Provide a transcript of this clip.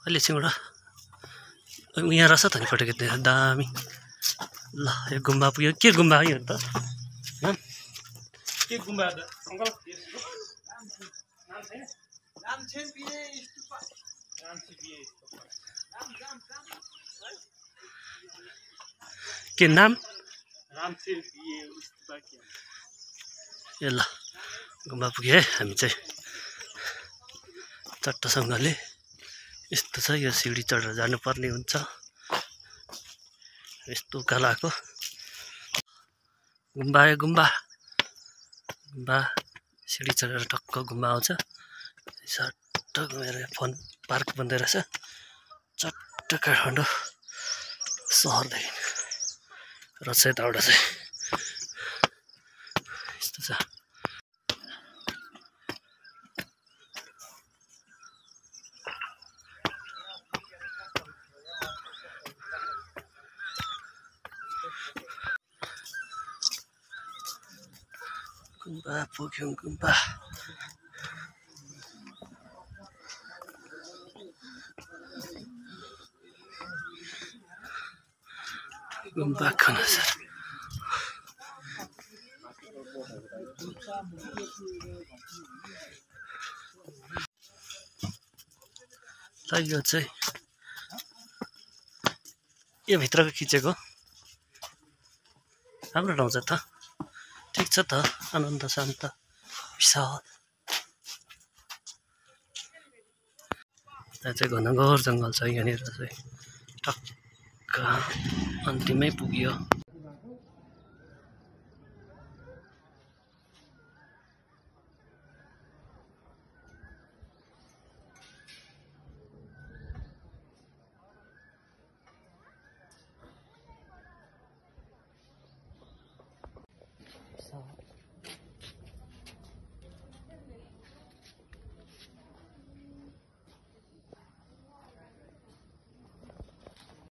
अहिले एकछिनबाट यहाँ रहेछ त नि फोटो खिच्ने दामी। ल यो गुम्बा पुग्यो। के गुम्बा हो यो त? के गुम्बा अङ्कल? के नाम? ए ल गुम्बा पुग्यो है हामी चाहिँ चट्टसँगले। यस्तो छ यो सिडी चढेर जानुपर्ने हुन्छ। यस्तो उकालोको गुम्बा आयो गुम्बा। गुम्बा सिडी चढेर टक्क गुम्बा आउँछ। चट्ट गएर फोन पार्क बन्दै रहेछ। चट्ट काठमाडौँ सहरदेखि रहेछ यताबाट चाहिँ यस्तो छ। गुम्बा पुग्यौँ गुम्बा। गुम्बा खनसर ल यो चाहिँ यो भित्रको खिचेको राम्रो ठाउँ छ त। ठिक छ त आनन्द शान्त विशाल। यहाँ चाहिँ घनघोर जङ्गल छ। यहाँनिर चाहिँ टक्क अन्तिमै पुग्यो।